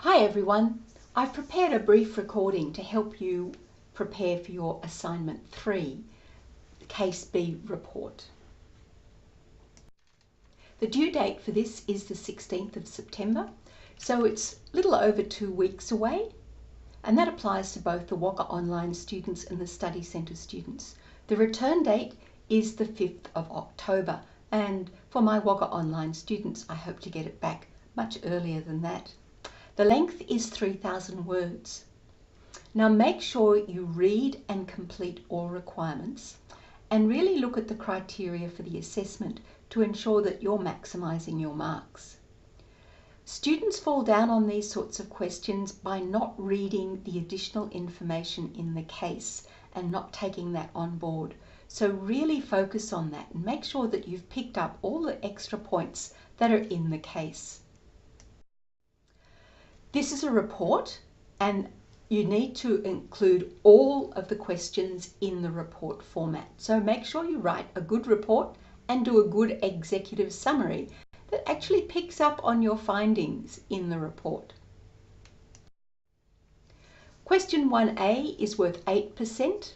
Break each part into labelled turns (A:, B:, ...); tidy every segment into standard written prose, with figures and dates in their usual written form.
A: Hi everyone, I've prepared a brief recording to help you prepare for your assignment 3, the Case B report. The due date for this is the 16th of September, so it's a little over 2 weeks away, and that applies to both the Wagga Online students and the Study Centre students. The return date is the 5th of October, and for my Wagga Online students, I hope to get it back much earlier than that. The length is 3,000 words. Now make sure you read and complete all requirements and really look at the criteria for the assessment to ensure that you're maximising your marks. Students fall down on these sorts of questions by not reading the additional information in the case and not taking that on board. So really focus on that and make sure that you've picked up all the extra points that are in the case. This is a report and you need to include all of the questions in the report format. So make sure you write a good report and do a good executive summary that actually picks up on your findings in the report. Question 1A is worth 8%,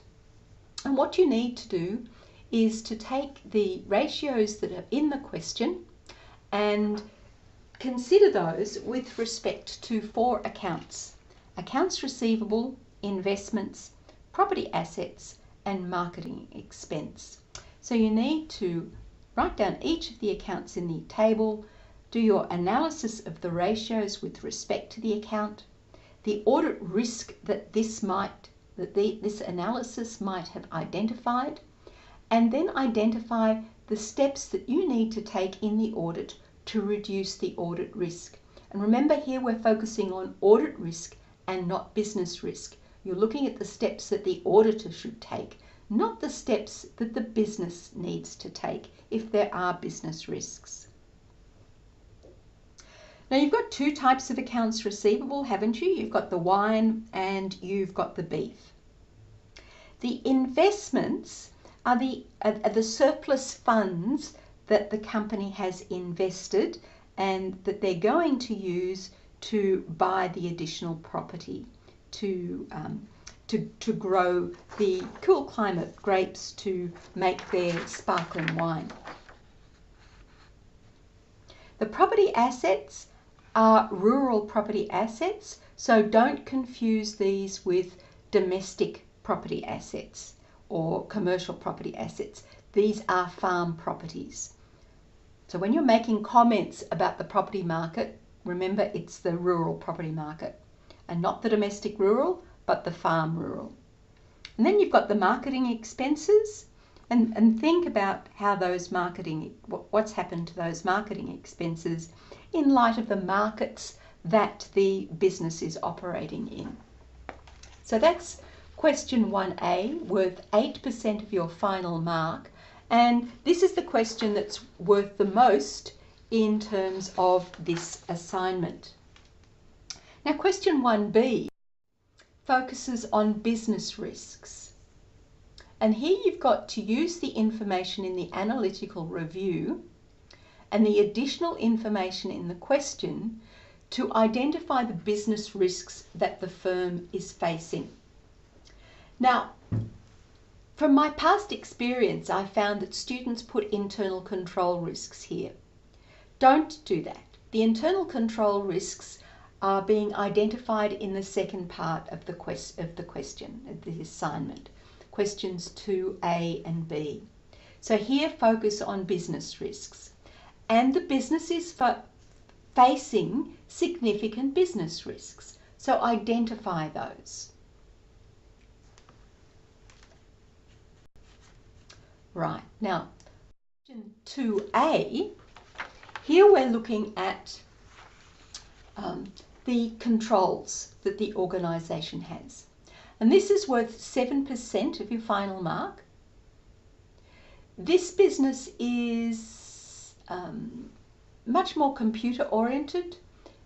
A: and what you need to do is to take the ratios that are in the question and consider those with respect to 4 accounts: accounts receivable, investments, property assets, and marketing expense. So you need to write down each of the accounts in the table, do your analysis of the ratios with respect to the account, the audit risk that this analysis might have identified, and then identify the steps that you need to take in the audit to reduce the audit risk. And remember, here we're focusing on audit risk and not business risk. You're looking at the steps that the auditor should take, not the steps that the business needs to take if there are business risks. Now you've got 2 types of accounts receivable, haven't you? You've got the wine and you've got the beef. The investments are the surplus funds that the company has invested and that they're going to use to buy the additional property to grow the cool climate grapes to make their sparkling wine. The property assets are rural property assets, so don't confuse these with domestic property assets or commercial property assets. These are farm properties. So when you're making comments about the property market, remember it's the rural property market and not the domestic rural, but the farm rural. And then you've got the marketing expenses and think about how those what's happened to those marketing expenses in light of the markets that the business is operating in. So that's question 1A, worth 8% of your final mark. And this is the question that's worth the most in terms of this assignment. Now question 1B focuses on business risks. And here you've got to use the information in the analytical review and the additional information in the question to identify the business risks that the firm is facing. Now, from my past experience, I found that students put internal control risks here. Don't do that. The internal control risks are being identified in the second part of the question, of the assignment, questions 2A and B. So here focus on business risks. And the business is facing significant business risks. So identify those. Right, now, question 2A, here we're looking at the controls that the organisation has. And this is worth 7% of your final mark. This business is much more computer oriented.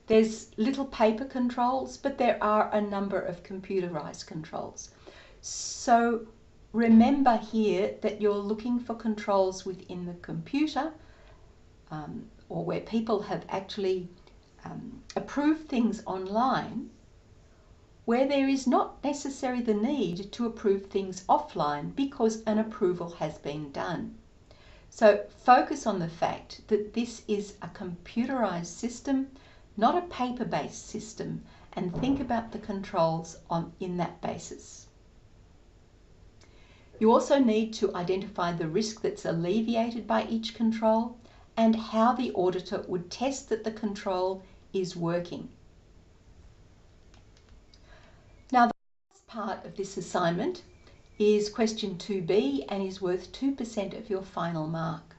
A: There's little paper controls, but there are a number of computerized controls. So remember here that you're looking for controls within the computer or where people have actually approve things online where there is not necessarily the need to approve things offline because an approval has been done. So focus on the fact that this is a computerized system, not a paper-based system, and think about the controls in that basis. You also need to identify the risk that's alleviated by each control and how the auditor would test that the control is working. Now, the last part of this assignment is question 2B and is worth 2% of your final mark.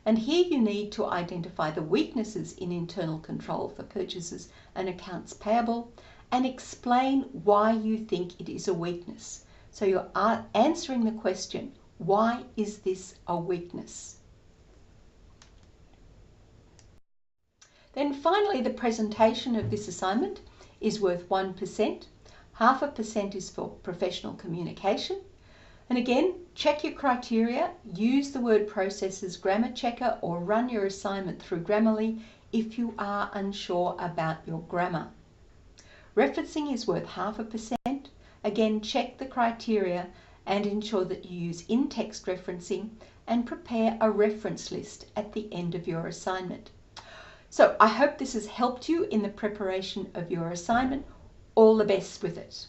A: And here you need to identify the weaknesses in internal control for purchases and accounts payable and explain why you think it is a weakness. So you're answering the question, why is this a weakness? Then finally, the presentation of this assignment is worth 1%. 0.5% is for professional communication. And again, check your criteria, use the word processors grammar checker or run your assignment through Grammarly if you are unsure about your grammar. Referencing is worth 0.5%. Again, check the criteria and ensure that you use in-text referencing and prepare a reference list at the end of your assignment. So I hope this has helped you in the preparation of your assignment. All the best with it.